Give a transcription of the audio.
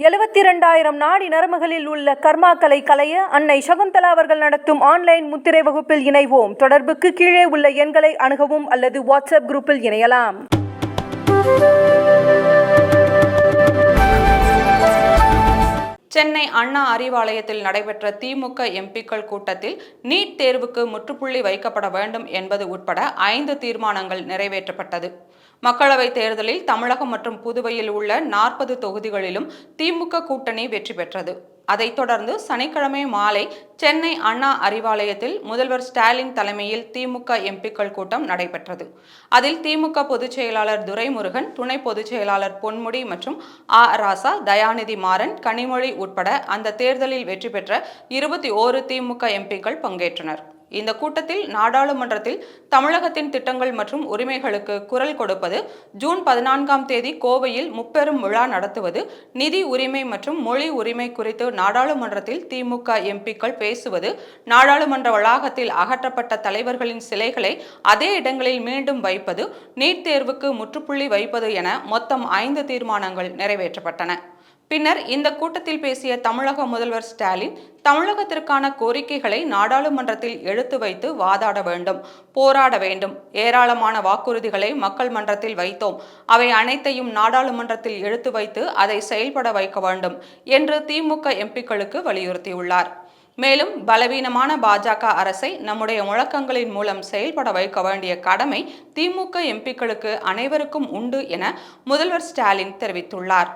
72,000 நாடி நரம்புகளில் உள்ள கர்மாக்களை களைய அன்னை சகுந்தலா அவர்கள் நடத்தும் ஆன்லைன் முத்திரை வகுப்பில் இணைவோம். தொடர்புக்கு கீழே உள்ள எண்களை அணுகவும் அல்லது வாட்ஸ்அப் குரூப்பில் இணையலாம். சென்னை அண்ணா அறிவாலயத்தில் நடைபெற்ற திமுக எம்பிக்கள் கூட்டத்தில் நீட் தேர்வுக்கு முற்றுப்புள்ளி வைக்கப்பட வேண்டும் என்பது உட்பட 5 தீர்மானங்கள் நிறைவேற்றப்பட்டது. மக்களவைத் தேர்தலில் தமிழகம் மற்றும் புதுவையில் உள்ள 40 தொகுதிகளிலும் திமுக கூட்டணி வெற்றி பெற்றது. அதைத் தொடர்ந்து சனிக்கிழமை மாலை சென்னை அண்ணா அறிவாலயத்தில் முதல்வர் ஸ்டாலின் தலைமையில் திமுக எம்பிக்கள் கூட்டம் நடைபெற்றது. அதில் திமுக பொதுச் செயலாளர் துரைமுருகன், துணை பொதுச் செயலாளர் பொன்முடி மற்றும் ராசா, தயாநிதி மாறன், கனிமொழி உட்பட அந்த தேர்தலில் வெற்றி பெற்ற 21 திமுக எம்பிக்கள் பங்கேற்றனர். இந்த கூட்டத்தில் நாடாளுமன்றத்தில் தமிழகத்தின் திட்டங்கள் மற்றும் உரிமைகளுக்கு குரல் கொடுப்பது, ஜூன் 14ஆம் தேதி கோவையில் முப்பெரும் விழா நடத்துவது, நிதி உரிமை மற்றும் மொழி உரிமை குறித்து நாடாளுமன்றத்தில் திமுக எம்பிக்கள் பேசுவது, நாடாளுமன்ற வளாகத்தில் அகற்றப்பட்ட தலைவர்களின் சிலைகளை அதே இடங்களில் மீண்டும் வைப்பது, நீட் தேர்வுக்கு முற்றுப்புள்ளி வைப்பது என மொத்தம் 5 தீர்மானங்கள் நிறைவேற்றப்பட்டன. பின்னர் இந்த கூட்டத்தில் பேசிய தமிழக முதல்வர் ஸ்டாலின், தமிழகத்திற்கான கோரிக்கைகளை நாடாளுமன்றத்தில் எடுத்து வைத்து வாதாட வேண்டும், போராட வேண்டும். ஏராளமான வாக்குறுதிகளை மக்கள் மன்றத்தில் வைத்தோம். அவை அனைத்தையும் நாடாளுமன்றத்தில் எடுத்து வைத்து அதை செயல்பட வைக்க வேண்டும் என்று திமுக எம்பிக்களுக்கு வலியுறுத்தியுள்ளார். மேலும் பலவீனமான பாஜக அரசை நம்முடைய முழக்கங்களின் மூலம் செயல்பட வைக்க வேண்டிய கடமை திமுக எம்பிக்களுக்கு அனைவருக்கும் உண்டு என முதல்வர் ஸ்டாலின் தெரிவித்துள்ளார்.